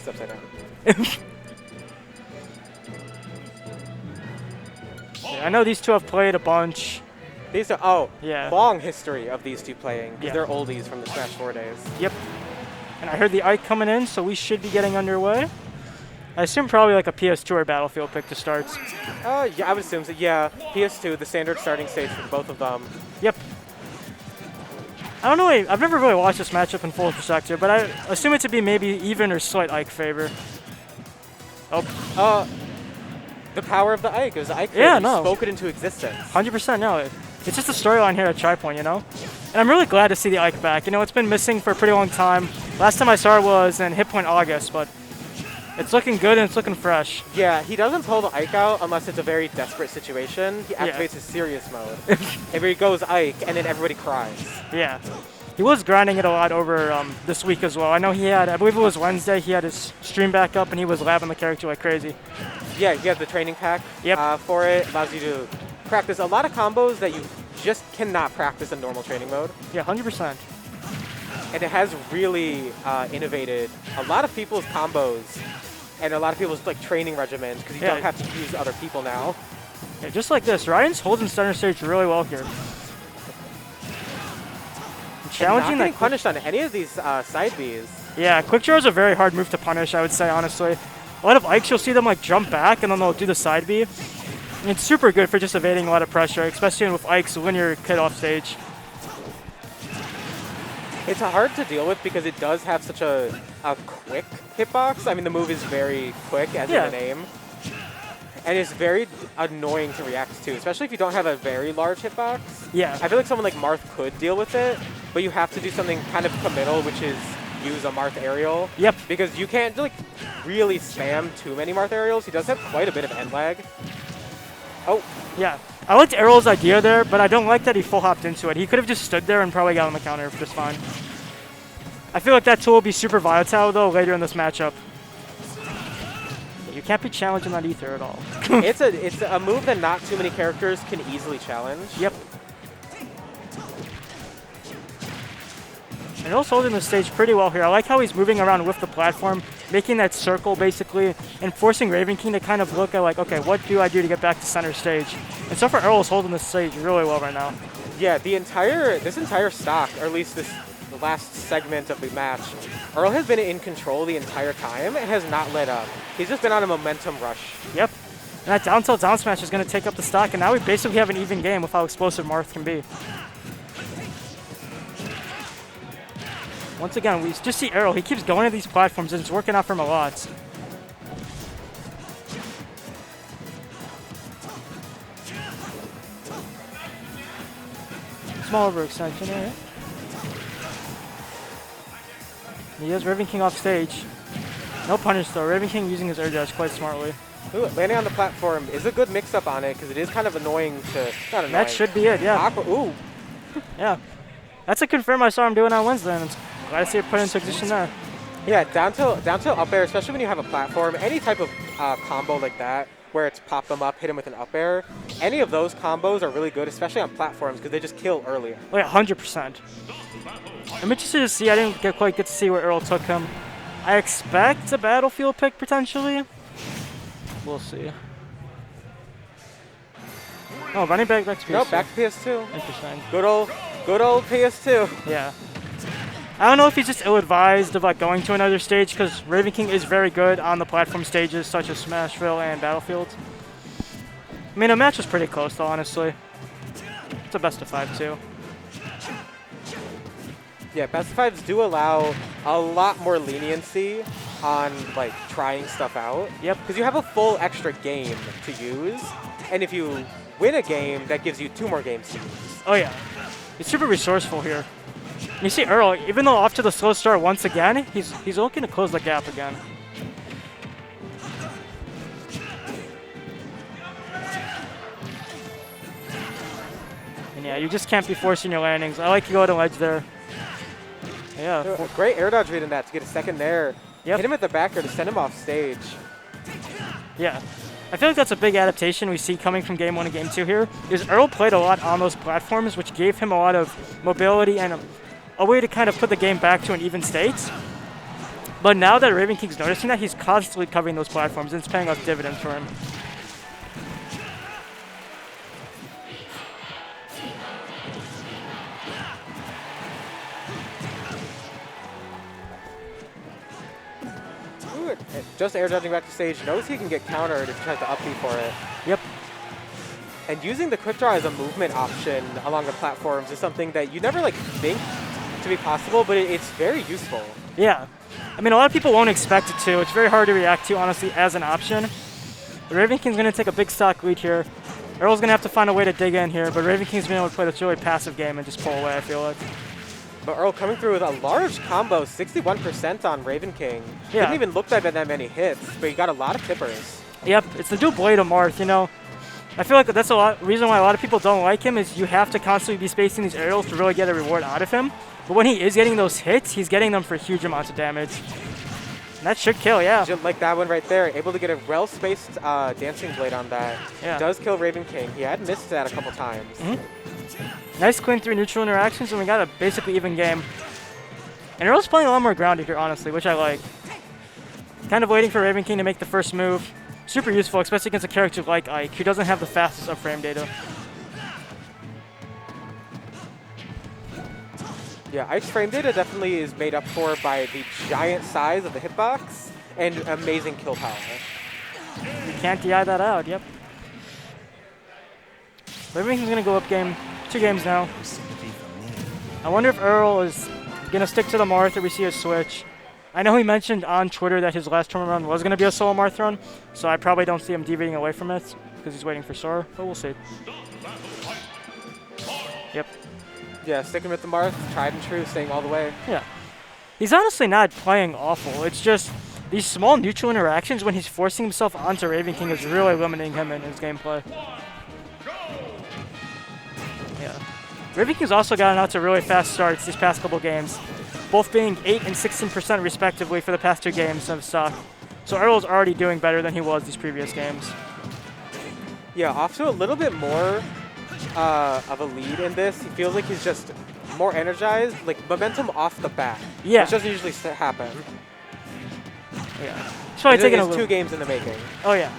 this upside down. Yeah, I know these two have played a bunch. These are, yeah, long history of these two playing, because yeah, they're oldies from the Smash 4 days. Yep. And I heard the Ike coming in, so we should be getting underway. I assume probably like a PS2 or Battlefield pick to start. Yeah, I would assume so. Yeah, PS2, the standard starting stage for both of them. Yep. I don't know, I've never really watched this matchup in full perspective, but I assume it to be maybe even or slight Ike favor. Oh. The power of the Ike. It was the Ike spoke it into existence. 100% no. It's just a storyline here at Tripoint, you know? And I'm really glad to see the Ike back. You know, it's been missing for a pretty long time. Last time I saw it was in Hit Point August, but it's looking good and it's looking fresh. Yeah, he doesn't pull the Ike out unless it's a very desperate situation. He activates his serious mode. And where he goes Ike, and then everybody cries. Yeah. He was grinding it a lot over this week as well. I know he had, I believe it was Wednesday, he had his stream back up and he was labbing the character like crazy. Yeah, you have the training pack for it. Allows you to practice a lot of combos that you just cannot practice in normal training mode. Yeah, 100%. And it has really innovated a lot of people's combos and a lot of people's like training regimens because you don't have to use other people now. Yeah, just like this, Ryan's holding center stage really well here. Challenging, not getting punished on any of these side Bs. Yeah, quick draw is a very hard move to punish, I would say, honestly. A lot of Ikes, you'll see them like jump back and then they'll do the side B. And it's super good for just evading a lot of pressure, especially with Ike's linear kit off stage. It's hard to deal with because it does have such a quick hitbox. I mean, the move is very quick, as in the name. And it's very annoying to react to, especially if you don't have a very large hitbox. Yeah. I feel like someone like Marth could deal with it, but you have to do something kind of committal, which is use a Marth aerial. Yep. Because you can't like really spam too many Marth aerials. He does have quite a bit of end lag. Oh. Yeah. I liked Earl's idea there, but I don't like that he full hopped into it. He could have just stood there and probably got on the counter just fine. I feel like that tool will be super volatile though later in this matchup. You can't be challenging that ether at all. It's a move that not too many characters can easily challenge. Yep. And Earl's holding the stage pretty well here. I like how he's moving around with the platform, making that circle basically, and forcing Ravenking to kind of look at like, okay, what do I do to get back to center stage? And so far, Earl's holding the stage really well right now. Yeah, this entire stock, or at least the last segment of the match, Earl has been in control the entire time and has not let up. He's just been on a momentum rush. Yep. And that down tilt down smash is going to take up the stock, and now we basically have an even game with how explosive Marth can be. Once again, we just see Earl. He keeps going to these platforms, and it's working out for him a lot. Small overextension there. He has Ravenking off stage. No punish though. Ravenking using his air dash quite smartly. Ooh, landing on the platform is a good mix-up on it because it is kind of annoying to... Not annoying. That should be it, yeah. Ooh. Yeah. That's a confirm I saw him doing on Wednesday, and it's glad to see it put into position there. Yeah, down tilt up air, especially when you have a platform, any type of combo like that, where it's pop them up, hit him with an up air, any of those combos are really good, especially on platforms, because they just kill earlier. Oh yeah, 100%. I'm interested to see, I didn't quite get to see where Earl took him. I expect a Battlefield pick, potentially. We'll see. Oh, running back to PS2. No, back to PS2. Interesting. Good old PS2. Yeah. I don't know if he's just ill-advised of like going to another stage because Ravenking is very good on the platform stages such as Smashville and Battlefield. I mean, the match was pretty close though, honestly. It's a best of 5 too. Yeah, best of 5s do allow a lot more leniency on like trying stuff out. Yep. Because you have a full extra game to use, and if you win a game, that gives you 2 more games to use. Oh yeah. He's super resourceful here. You see Earl, even though off to the slow start once again, he's looking to close the gap again. And yeah, you just can't be forcing your landings. I like to go to ledge there. Yeah. Great air dodge read in that to get a second there. Yep. Hit him at the back air to send him off stage. Yeah. I feel like that's a big adaptation we see coming from Game 1 and Game 2 here, is Earl played a lot on those platforms, which gave him a lot of mobility and a way to kind of put the game back to an even state. But now that Ravenking's noticing that, he's constantly covering those platforms, and it's paying off dividends for him. Ooh, just air dodging back to stage, knows he can get countered if he tries to up B for it. Yep. And using the quick draw as a movement option along the platforms is something that you never like think to be possible, but it's very useful. Yeah. I mean, a lot of people won't expect it to. It's very hard to react to, honestly, as an option. Ravenking's going to take a big stock lead here. Earl's going to have to find a way to dig in here, but Ravenking's been able to play this really passive game and just pull away, I feel like. But Earl coming through with a large combo, 61% on Ravenking. Yeah. Didn't even look like that many hits, but he got a lot of tippers. Yep, it's the dual blade of Marth, you know. I feel like that's a reason why a lot of people don't like him is you have to constantly be spacing these aerials to really get a reward out of him. But when he is getting those hits, he's getting them for huge amounts of damage. And that should kill, yeah. Just like that one right there, able to get a well-spaced dancing blade on that. Yeah. Does kill Ravenking. He had missed that a couple times. Nice clean 3 neutral interactions, and we got a basically even game. And Earl's playing a lot more grounded here, honestly, which I like. Kind of waiting for Ravenking to make the first move. Super useful, especially against a character like Ike, who doesn't have the fastest up frame data. Yeah, Ike's frame data definitely is made up for by the giant size of the hitbox and amazing kill power. You can't DI that out, yep. Ravenking's going to go up 2 games now. I wonder if Earl is going to stick to the Marth or we see a switch. I know he mentioned on Twitter that his last tournament run was going to be a solo Marth run, so I probably don't see him deviating away from it because he's waiting for Sora, but we'll see. Yep. Yeah, sticking with the Marth, tried and true, staying all the way. Yeah. He's honestly not playing awful. It's just these small neutral interactions when he's forcing himself onto Ravenking is really limiting him in his gameplay. Yeah. Ravenking's also gotten out to really fast starts these past couple games, both being 8 and 16% respectively for the past 2 games of stock. So Earl's already doing better than he was these previous games. Yeah, off to a little bit more of a lead in this. He feels like he's just more energized, like momentum off the bat. Yeah. Which doesn't usually happen. Yeah. It's probably taking a little. 2 games in the making. Oh yeah.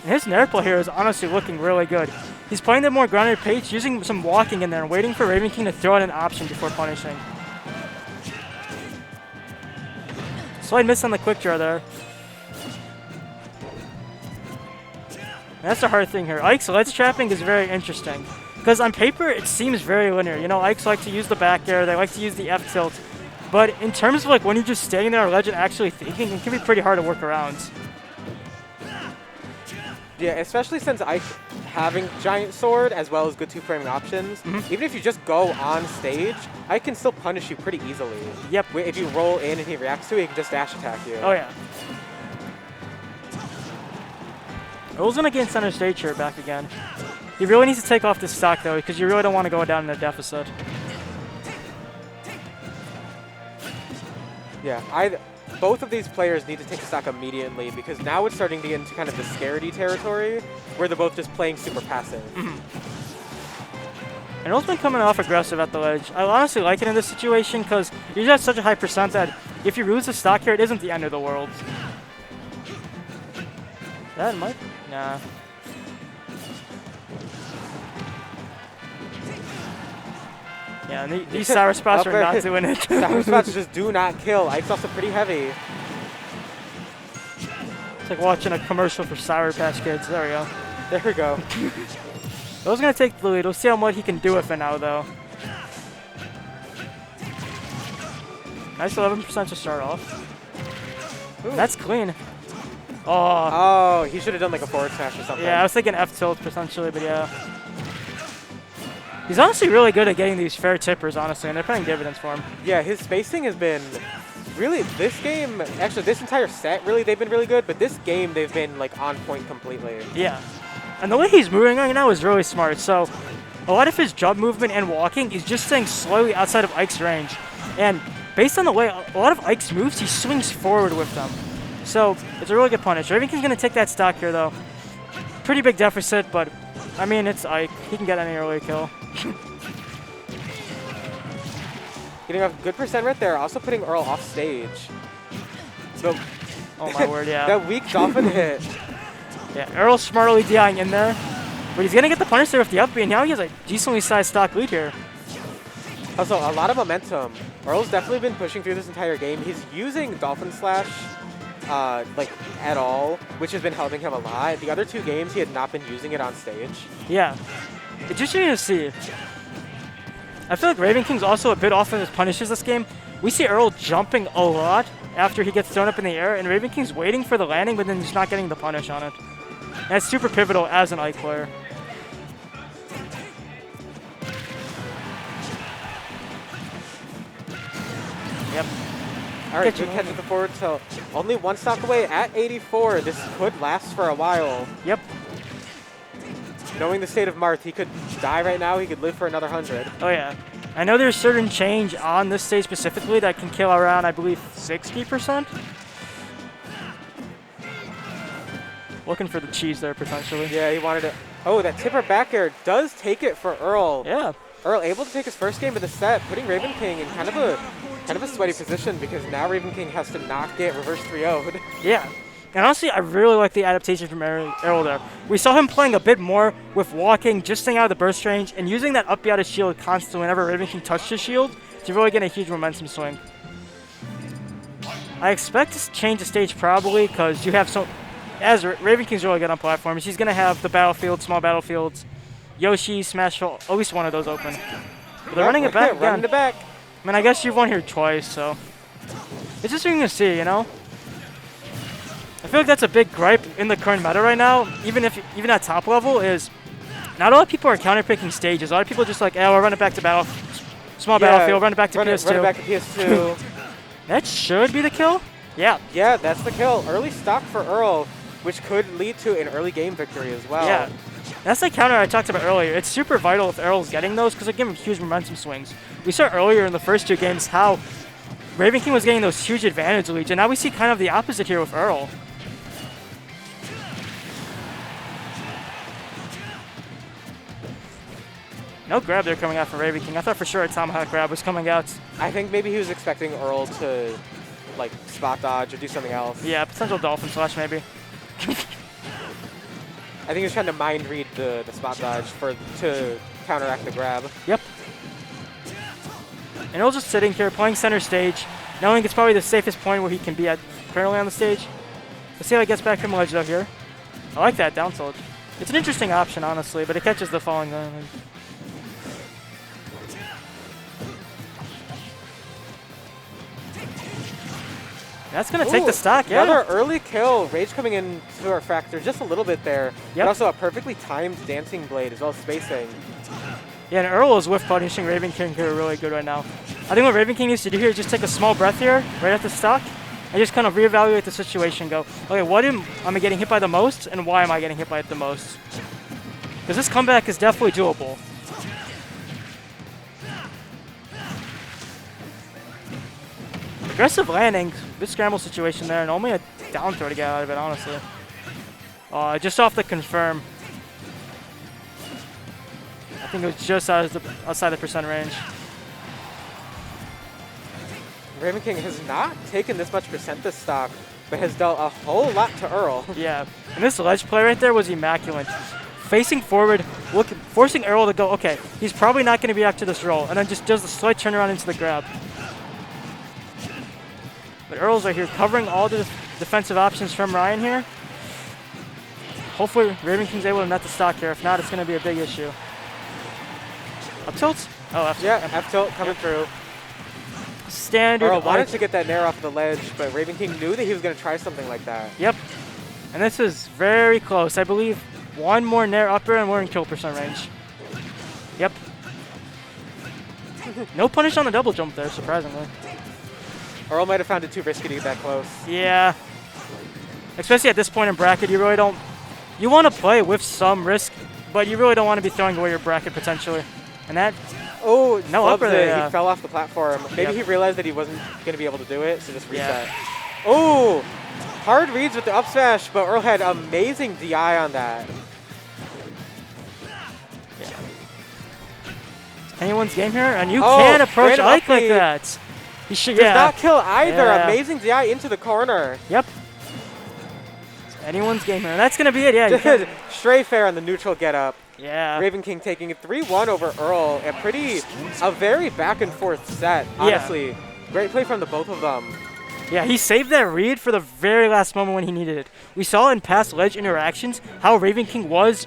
And his nair play here is honestly looking really good. He's playing the more grounded pace, using some walking in there, and waiting for Ravenking to throw out an option before punishing. Slight miss on the quick draw there. And that's the hard thing here. Ike's ledge trapping is very interesting. Because on paper, it seems very linear. You know, Ike's like to use the back air, they like to use the F tilt. But in terms of like when you're just standing there on ledge and actually thinking, it can be pretty hard to work around. Yeah, especially since Ike having giant sword as well as good 2-framing options. Even if you just go on stage, Ike can still punish you pretty easily. Yep. If you roll in and he reacts to it, he can just dash attack you. Oh yeah. Earl's gonna gain center stage here back again. He really needs to take off this stock though, because you really don't want to go down in a deficit. Yeah, both of these players need to take a stock immediately because now it's starting to get into kind of the scaredy territory where they're both just playing super passive. And Earl's been coming off aggressive at the ledge. I honestly like it in this situation because you have such a high percent that if you lose the stock here, it isn't the end of the world. That might... Nah. Yeah, and these sour spots are not doing it. Sour spots just do not kill. Ike's also pretty heavy. It's like watching a commercial for Sour Patch Kids. There we go. There we go. Earl's going to take the lead. We'll see how much he can do with it now, though. Nice 11% to start off. That's clean. Oh, he should have done like a forward smash or something. Yeah, I was thinking F tilt potentially, but yeah. He's honestly really good at getting these fair tippers, honestly, and they're paying dividends for him. Yeah, his spacing has been really, this game, actually this entire set, really, they've been really good, but this game, they've been like on point completely. Yeah. And the way he's moving right now is really smart. So a lot of his jump movement and walking is just staying slightly outside of Ike's range. And based on the way a lot of Ike's moves, he swings forward with them. So it's a really good punish. Ravenking's going to take that stock here, though. Pretty big deficit, but I mean, it's Ike. He can get any early kill. Getting a good percent right there, also putting Earl off stage. Oh my word, yeah. That weak dolphin hit. Yeah, Earl smartly DIing in there. But he's going to get the punish there with the up B, and now he has a decently sized stock lead here. Also, a lot of momentum. Earl's definitely been pushing through this entire game. He's using Dolphin Slash like at all, which has been helping him a lot. The other 2 games, he had not been using it on stage. Yeah. It's interesting to see. I feel like Ravenking's also a bit off in his punishes this game. We see Earl jumping a lot after he gets thrown up in the air, and Ravenking's waiting for the landing, but then just not getting the punish on it. And that's super pivotal as an Ike player. Yep. All right, good catch at the forward tilt. Only 1 stock away at 84. This could last for a while. Yep. Knowing the state of Marth, he could die right now. He could live for another 100. Oh, yeah. I know there's certain change on this stage specifically that can kill around, I believe, 60%. Looking for the cheese there, potentially. Yeah, he wanted it. Oh, that tipper back air does take it for Earl. Yeah. Earl able to take his first game of the set, putting Ravenking in kind of a sweaty position because now Ravenking has to not get reverse 3-0'd. Yeah. And honestly, I really like the adaptation from Earl there. We saw him playing a bit more with walking, just staying out of the burst range, and using that up B out of shield constantly whenever Ravenking touched his shield to really get a huge momentum swing. I expect to change the stage probably because you have so... As Ravenking's really good on platforms, he's going to have the battlefield, small battlefields, Yoshi, Smashville, at least one of those open. But they're running it back again. Running it back. I mean, I guess you've won here twice, so... It's just something to see, you know? I feel like that's a big gripe in the current meta right now, even at top level, is not a lot of people are counterpicking stages. A lot of people are just like, we'll run it back to small battlefield, run it back to PS2. Run it back to PS2. That should be the kill? Yeah. Yeah, that's the kill. Early stock for Earl, which could lead to an early game victory as well. Yeah. That's the counter I talked about earlier. It's super vital if Earl's getting those because they give him huge momentum swings. We saw earlier in the first 2 games how Ravenking was getting those huge advantage leads, and now we see kind of the opposite here with Earl. No grab there coming out from Ravenking. I thought for sure a Tomahawk grab was coming out. I think maybe he was expecting Earl to like spot dodge or do something else. Yeah, potential Dolphin Slash maybe. I think he was trying to mind read the spot dodge to counteract the grab. Yep. And Earl's just sitting here playing center stage, knowing it's probably the safest point where he can be at currently on the stage. Let's see how he gets back from ledge though here. I like that down tilt. It's an interesting option, honestly, but it catches the falling gun. That's going to take the stock, yeah. Another early kill. Rage coming in to our factor just a little bit there. Yep. But also a perfectly timed dancing blade as well as spacing. Yeah, and Earl is whiff punishing Ravenking here really good right now. I think what Ravenking needs to do here is just take a small breath here, right at the stock, and just kind of reevaluate the situation. Go, okay, what am I getting hit by the most, and why am I getting hit by it the most? Because this comeback is definitely doable. Aggressive landing, good scramble situation there, and only a down throw to get out of it, honestly. Just off the confirm. I think it was just outside the percent range. Ravenking has not taken this much percent this stock, but has dealt a whole lot to Earl. Yeah, and this ledge play right there was immaculate. Facing forward, forcing Earl to go, okay, he's probably not going to be after this roll, and then just does the slight turnaround into the grab. But Earl's right here covering all the defensive options from Ryan here. Hopefully Ravenking's able to net the stock here. If not, it's going to be a big issue. Up tilt? Oh, F tilt. Yeah, F tilt coming through. Standard. Earl wanted to get that nair off the ledge, but Ravenking knew that he was going to try something like that. Yep. And this is very close. I believe one more nair upper and we're in kill percent range. Yep. No punish on the double jump there, surprisingly. Earl might have found it too risky to get that close. Yeah. Especially at this point in bracket, you really don't... You want to play with some risk, but you really don't want to be throwing away your bracket potentially. And that... Oh, no upper there. He fell off the platform. Maybe he realized that he wasn't going to be able to do it, so just reset. Yeah. Oh! Hard reads with the up smash, but Earl had amazing DI on that. Yeah. Anyone's game here, and you can approach Ike like that. He should, Does not kill either. Yeah. Amazing DI into the corner. Yep. It's anyone's game here. And that's going to be it, yeah. Stray fair on the neutral get up. Yeah. Ravenking taking it 3-1 over Earl. A very back and forth set, honestly. Yeah. Great play from the both of them. Yeah, he saved that read for the very last moment when he needed it. We saw in past ledge interactions how Ravenking was